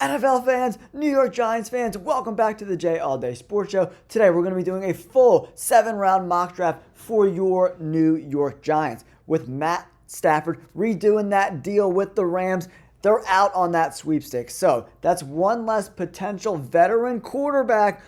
NFL fans, New York Giants fans, welcome back to the Jay All Day Sports Show. Today we're going to be doing a full 7-round mock draft for your New York Giants with Matt Stafford redoing that deal with the Rams. They're out on that sweepstakes. So that's one less potential veteran quarterback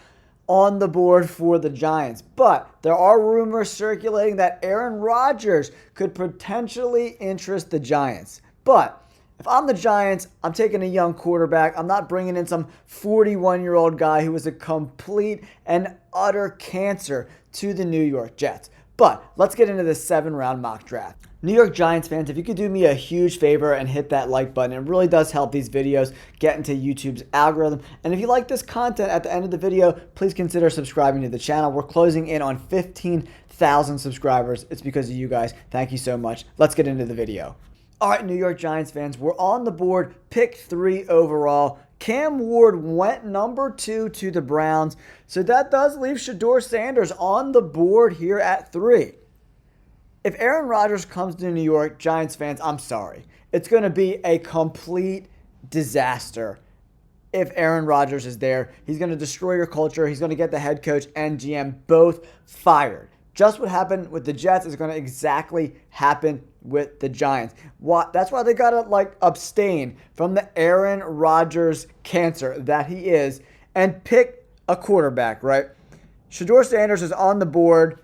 on the board for the Giants. But there are rumors circulating that Aaron Rodgers could potentially interest the Giants. But if I'm the Giants, I'm taking a young quarterback. I'm not bringing in some 41-year-old guy who is a complete and utter cancer to the New York Jets. But let's get into this 7-round mock draft. New York Giants fans, if you could do me a huge favor and hit that like button, it really does help these videos get into YouTube's algorithm. And if you like this content at the end of the video, please consider subscribing to the channel. We're closing in on 15,000 subscribers. It's because of you guys. Thank you so much. Let's get into the video. All right, New York Giants fans, we're on the board, pick 3 overall. Cam Ward went number 2 to the Browns, so that does leave Shedeur Sanders on the board here at 3. If Aaron Rodgers comes to New York, Giants fans, I'm sorry. It's going to be a complete disaster if Aaron Rodgers is there. He's going to destroy your culture. He's going to get the head coach and GM both fired. Just what happened with the Jets is going to exactly happen with the Giants. That's why they got to abstain from the Aaron Rodgers cancer that he is and pick a quarterback, right? Shedeur Sanders is on the board.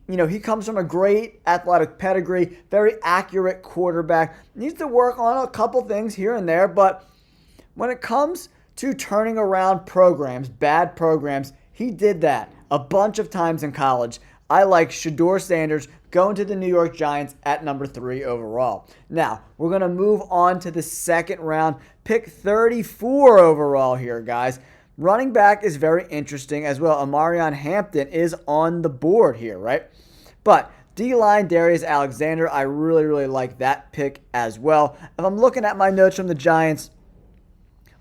You know, he comes from a great athletic pedigree, very accurate quarterback. Needs to work on a couple things here and there, but when it comes to turning around programs, bad programs, he did that a bunch of times in college. I like Shedeur Sanders going to the New York Giants at number 3 overall. Now, we're going to move on to the second round. Pick 34 overall here, guys. Running back is very interesting as well. Omarion Hampton is on the board here, right? But D-line, Darius Alexander, I really like that pick as well. If I'm looking at my notes from the Giants,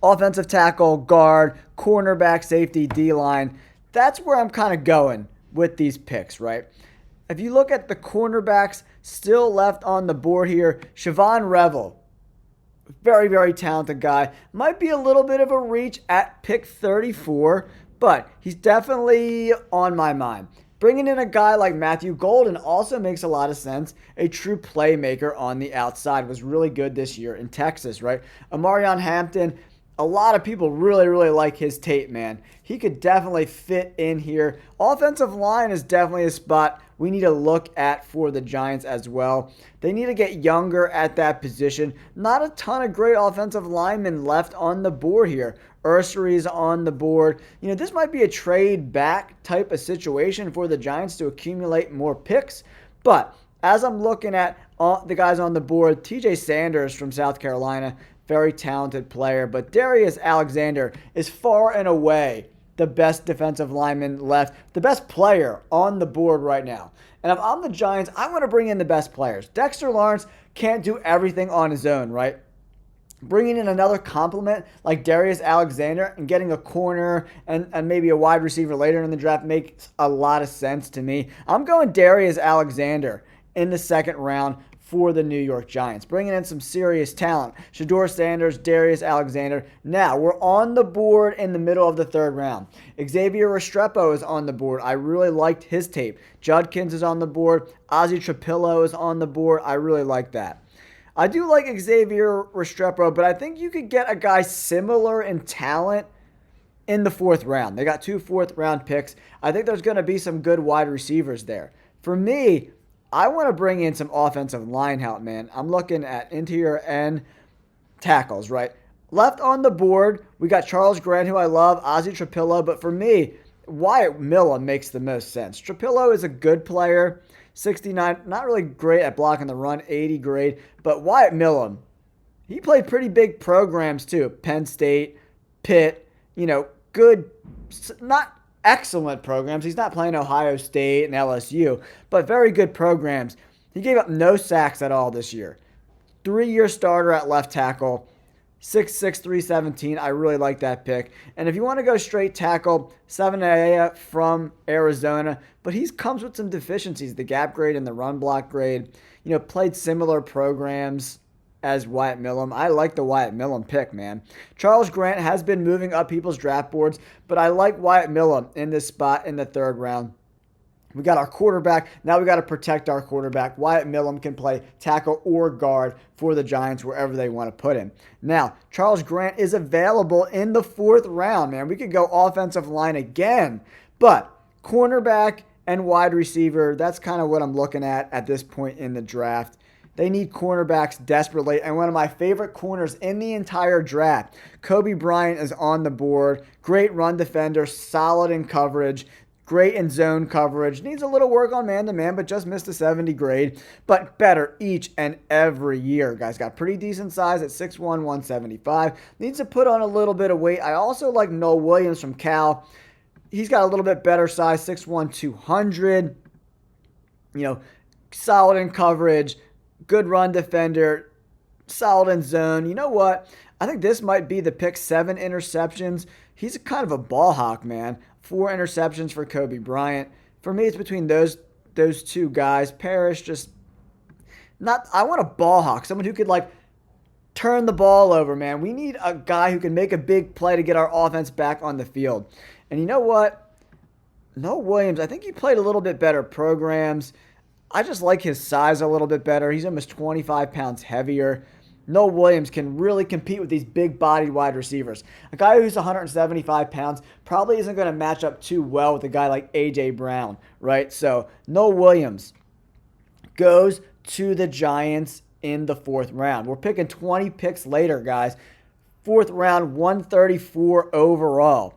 offensive tackle, guard, cornerback, safety, D-line, that's where I'm kind of going with these picks, right? If you look at the cornerbacks still left on the board here, Siobhan Revel, very talented guy. Might be a little bit of a reach at pick 34, but he's definitely on my mind. Bringing in a guy like Matthew Golden also makes a lot of sense. A true playmaker on the outside, was really good this year in Texas, right? Omarion Hampton, a lot of people really like his tape, man. He could definitely fit in here. Offensive line is definitely a spot we need to look at for the Giants as well. They need to get younger at that position. Not a ton of great offensive linemen left on the board here. Ursery's on the board. You know, this might be a trade back type of situation for the Giants to accumulate more picks. But as I'm looking at the guys on the board, TJ Sanders from South Carolina, very talented player. But Darius Alexander is far and away the best defensive lineman left, the best player on the board right now. And if I'm the Giants, I want to bring in the best players. Dexter Lawrence can't do everything on his own, right? Bringing in another complement like Darius Alexander and getting a corner and maybe a wide receiver later in the draft makes a lot of sense to me. I'm going Darius Alexander in the second round for the New York Giants. Bringing in some serious talent. Shedeur Sanders, Darius Alexander. Now, we're on the board in the middle of the third round. Xavier Restrepo is on the board. I really liked his tape. Judkins is on the board. Ozzie Trapillo is on the board. I really like that. I do like Xavier Restrepo, but I think you could get a guy similar in talent in the 4th round. They got 2 4th-round picks. I think there's going to be some good wide receivers there. For me, I want to bring in some offensive line help, man. I'm looking at interior end tackles, right? Left on the board, we got Charles Grant, who I love, Ozzie Trapillo, but for me, Wyatt Milum makes the most sense. Trapillo is a good player, 69, not really great at blocking the run, 80 grade, but Wyatt Milum, he played pretty big programs too. Penn State, Pitt, you know, good, not excellent programs. He's not playing Ohio State and LSU, but very good programs. He gave up no sacks at all this year. 3-year starter at left tackle, 6'6", 317. I really like that pick. And if you want to go straight tackle, Savanaya from Arizona, but he comes with some deficiencies, the gap grade and the run block grade. You know, played similar programs as Wyatt Millum. I like the Wyatt Millum pick, man. Charles Grant has been moving up people's draft boards, but I like Wyatt Millum in this spot in the 3rd round. We got our quarterback. Now we got to protect our quarterback. Wyatt Millum can play tackle or guard for the Giants wherever they want to put him. Now, Charles Grant is available in the 4th round, man. We could go offensive line again, but cornerback and wide receiver, that's kind of what I'm looking at this point in the draft. They need cornerbacks desperately, and one of my favorite corners in the entire draft, Coby Bryant, is on the board. Great run defender, solid in coverage. Great in zone coverage. Needs a little work on man-to-man, but just missed a 70 grade. But better each and every year. Guy's got pretty decent size at 6'1", 175. Needs to put on a little bit of weight. I also like Noah Williams from Cal. He's got a little bit better size, 6'1", 200. Solid in coverage. Good run defender. Solid in zone. You know what? I think this might be the pick. 7 interceptions. He's kind of a ball hawk, man. 4 interceptions for Coby Bryant. For me, it's between those 2 guys. Parrish just not. I want a ball hawk, someone who could turn the ball over, man. We need a guy who can make a big play to get our offense back on the field. And you know what? Noah Williams, I think he played a little bit better programs. I just like his size a little bit better. He's almost 25 pounds heavier. Noah Williams can really compete with these big-bodied wide receivers. A guy who's 175 pounds probably isn't going to match up too well with a guy like A.J. Brown, right? So Noah Williams goes to the Giants in the 4th round. We're picking 20 picks later, guys. 4th round, 134 overall.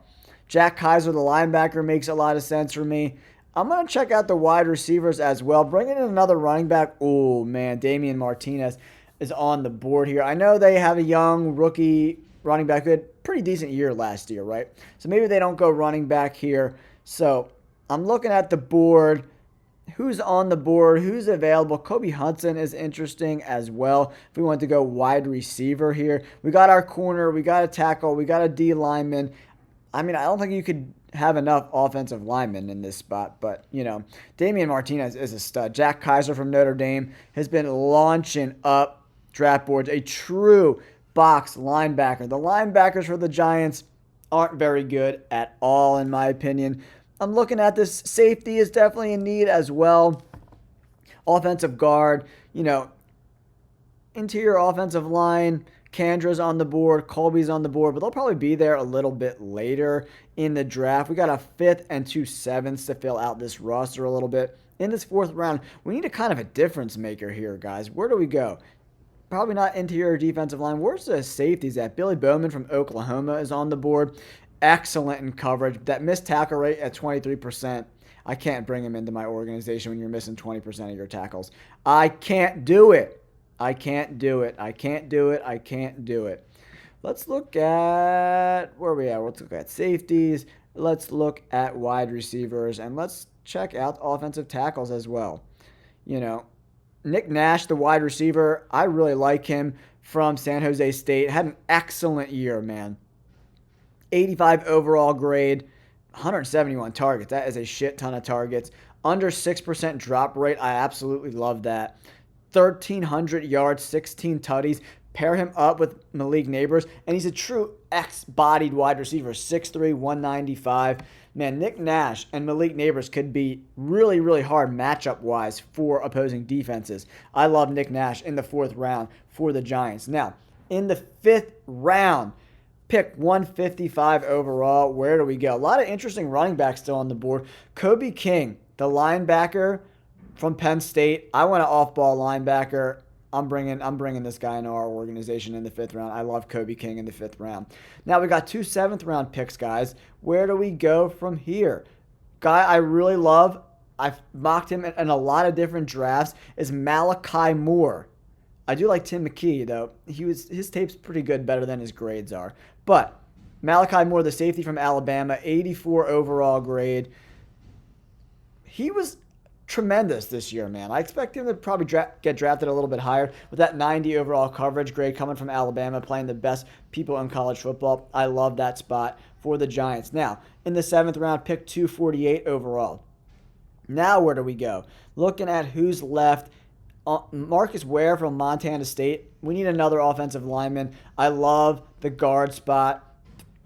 Jack Kaiser, the linebacker, makes a lot of sense for me. I'm going to check out the wide receivers as well. Bringing in another running back. Oh, man, Damian Martinez is on the board here. I know they have a young rookie running back who had a pretty decent year last year, right? So maybe they don't go running back here. So I'm looking at the board. Who's on the board? Who's available? Kobe Hudson is interesting as well. If we want to go wide receiver here. We got our corner. We got a tackle. We got a D lineman. I mean, I don't think you could have enough offensive linemen in this spot, but, Damian Martinez is a stud. Jack Kaiser from Notre Dame has been launching up draft boards, a true box linebacker. The linebackers for the Giants aren't very good at all, in my opinion. I'm looking at this. Safety is definitely in need as well. Offensive guard, interior offensive line. Kandra's on the board, Colby's on the board, but they'll probably be there a little bit later in the draft. We got a 5th and 2 7ths to fill out this roster a little bit. In this 4th round, we need a kind of a difference maker here, guys. Where do we go? Probably not interior defensive line. Where's the safeties at? Billy Bowman from Oklahoma is on the board. Excellent in coverage. That missed tackle rate at 23%. I can't bring him into my organization when you're missing 20% of your tackles. I can't do it. I can't do it. I can't do it. I can't do it. Let's look at where are we at. Let's look at safeties. Let's look at wide receivers. And let's check out offensive tackles as well. Nick Nash, the wide receiver, I really like him from San Jose State. Had an excellent year, man. 85 overall grade, 171 targets. That is a shit ton of targets. Under 6% drop rate. I absolutely love that. 1,300 yards, 16 tutties. Pair him up with Malik Neighbors, and he's a true X-bodied wide receiver, 6'3", 195. Man, Nick Nash and Malik Neighbors could be really, really hard matchup-wise for opposing defenses. I love Nick Nash in the 4th round for the Giants. Now, in the 5th round, pick 155 overall. Where do we go? A lot of interesting running backs still on the board. Kobe King, the linebacker from Penn State. I want an off-ball linebacker. I'm bringing this guy into our organization in the 5th round. I love Kobe King in the 5th round. Now we got 2 7th-round picks, guys. Where do we go from here? Guy I really love, I've mocked him in a lot of different drafts, is Malachi Moore. I do like Tim McKee, though. His tape's pretty good, better than his grades are. But Malachi Moore, the safety from Alabama, 84 overall grade. He was tremendous this year, man. I expect him to probably get drafted a little bit higher with that 90 overall coverage grade coming from Alabama, playing the best people in college football. I love that spot for the Giants. Now, in the 7th round, pick 248 overall. Now, where do we go? Looking at who's left Marcus Ware from Montana State. We need another offensive lineman. I love the guard spot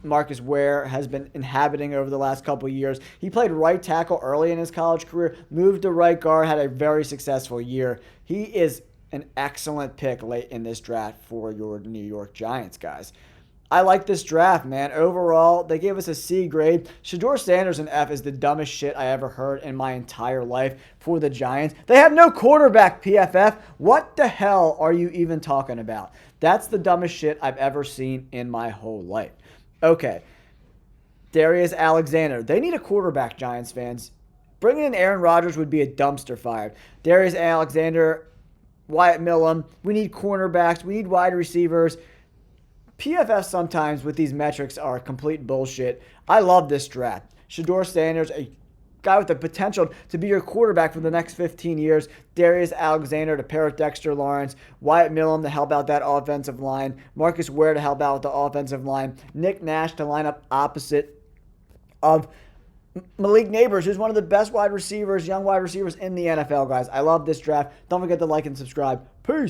Marcus Ware has been inhabiting over the last couple of years. He played right tackle early in his college career, moved to right guard, had a very successful year. He is an excellent pick late in this draft for your New York Giants, guys. I like this draft, man. Overall, they gave us a C grade. Shedeur Sanders an F is the dumbest shit I ever heard in my entire life for the Giants. They have no quarterback, PFF. What the hell are you even talking about? That's the dumbest shit I've ever seen in my whole life. Okay. Darius Alexander. They need a quarterback, Giants fans. Bringing in Aaron Rodgers would be a dumpster fire. Darius Alexander, Wyatt Millum. We need cornerbacks. We need wide receivers. PFF sometimes with these metrics are complete bullshit. I love this draft. Shedeur Sanders, a guy with the potential to be your quarterback for the next 15 years. Darius Alexander to pair with Dexter Lawrence. Wyatt Millum to help out that offensive line. Marcus Ware to help out with the offensive line. Nick Nash to line up opposite of Malik Nabers, who's one of the best wide receivers, young wide receivers in the NFL, guys. I love this draft. Don't forget to like and subscribe. Peace.